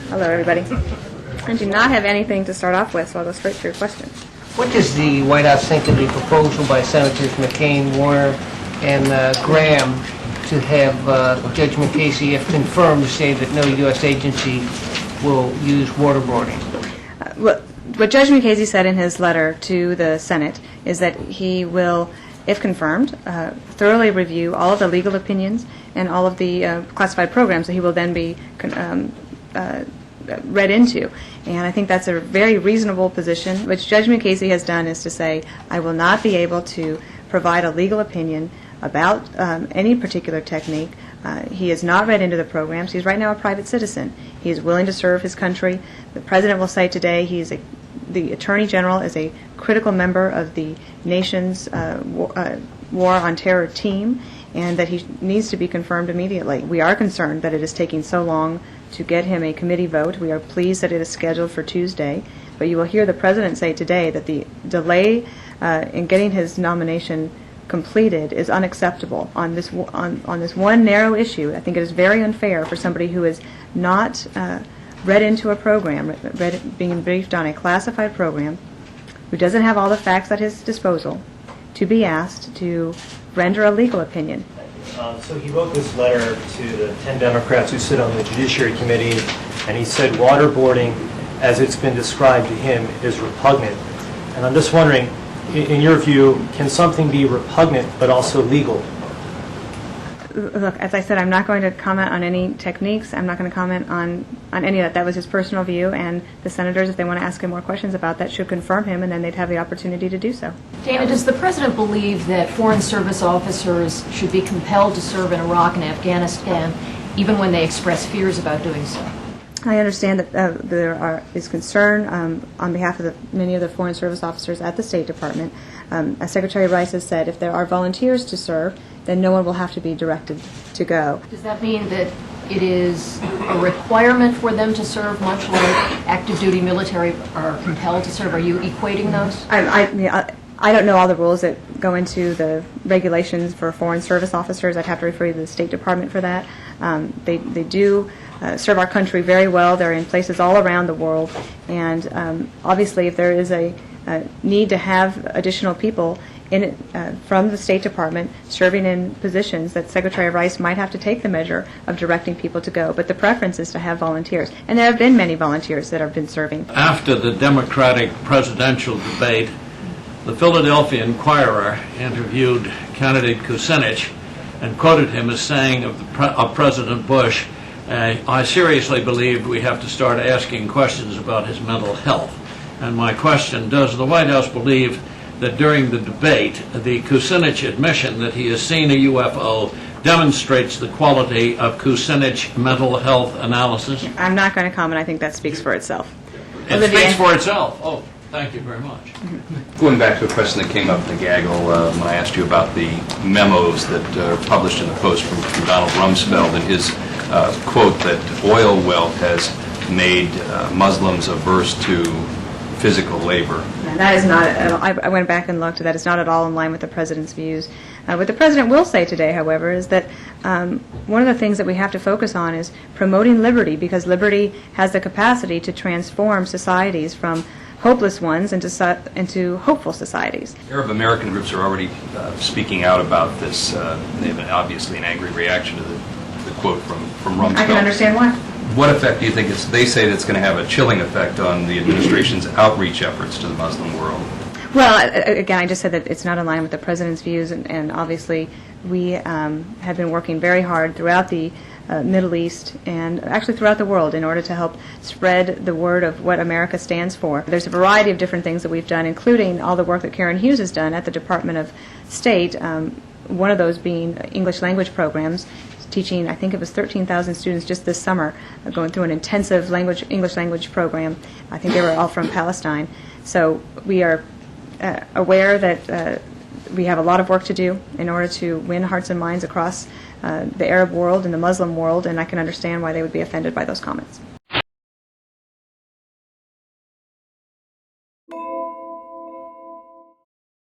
Hello, everybody. I do not have anything to start off with, so I'll go straight to your question. What does the White House think of the proposal by Senators McCain, Warner, and Graham to have Judge McCasey, if confirmed, say that no U.S. agency will use waterboarding? What Judge McCasey said in his letter to the Senate is that he will, if confirmed, thoroughly review all of the legal opinions and all of the classified programs that he will then be read into. And I think that's a very reasonable position. What Judge McCasey has done is to say, I will not be able to provide a legal opinion about any particular technique. He is not read into the programs. He's right now a private citizen. He is willing to serve his country. The President will say today the Attorney General is a critical member of the nation's war on terror team, and that he needs to be confirmed immediately. We are concerned that it is taking so long to get him a committee vote. We are pleased that it is scheduled for Tuesday, but you will hear the President say today that the delay in getting his nomination completed is unacceptable on this one narrow issue. I think it is very unfair for somebody who is not read into a program, being briefed on a classified program, who doesn't have all the facts at his disposal, to be asked to render a legal opinion. So he wrote this letter to the 10 Democrats who sit on the Judiciary Committee, and he said waterboarding, as it's been described to him, is repugnant. And I'm just wondering, in your view, can something be repugnant but also legal? Look, as I said, I'm not going to comment on any techniques. I'm not going to comment on any of that. That was his personal view, and the senators, if they want to ask him more questions about that, should confirm him, and then they'd have the opportunity to do so. Dana, does the President believe that Foreign Service officers should be compelled to serve in Iraq and Afghanistan, even when they express fears about doing so? I understand that there is concern on behalf of many of the Foreign Service officers at the State Department. As Secretary Rice has said, if there are volunteers to serve, then no one will have to be directed to go. Does that mean that it is a requirement for them to serve, much like active duty military are compelled to serve? Are you equating those? I don't know all the rules that go into the regulations for Foreign Service officers. I'd have to refer you to the State Department for that. They do serve our country very well. They're in places all around the world. And obviously, if there is a need to have additional people from the State Department serving in positions, that Secretary Rice might have to take the measure of directing people to go. But the preference is to have volunteers. And there have been many volunteers that have been serving. After the Democratic presidential debate, the Philadelphia Inquirer interviewed candidate Kucinich and quoted him as saying of President Bush, I seriously believe we have to start asking questions about his mental health. And my question, does the White House believe that during the debate, the Kucinich admission that he has seen a UFO demonstrates the quality of Kucinich mental health analysis? I'm not going to comment. I think that speaks for itself. It speaks for itself. Oh, thank you very much. Going back to a question that came up in the gaggle when I asked you about the memos that are published in the Post from Donald Rumsfeld and his quote that oil wealth has made Muslims averse to physical labor. And that is not, I went back and looked, that is not at all in line with the President's views. What the President will say today, however, is that one of the things that we have to focus on is promoting liberty, because liberty has the capacity to transform societies from hopeless ones into hopeful societies. Arab American groups are already speaking out about this. They have obviously an angry reaction to the quote from Rumsfeld. I can understand why. What effect do you think they say that's going to have a chilling effect on the administration's outreach efforts to the Muslim world? Well, again, I just said that it's not in line with the President's views, and obviously we have been working very hard throughout the Middle East and actually throughout the world in order to help spread the word of what America stands for. There's a variety of different things that we've done, including all the work that Karen Hughes has done at the Department of State, one of those being English language programs, teaching, I think it was 13,000 students just this summer, going through an intensive English language program. I think they were all from Palestine. So we are aware that we have a lot of work to do in order to win hearts and minds across the Arab world and the Muslim world, and I can understand why they would be offended by those comments.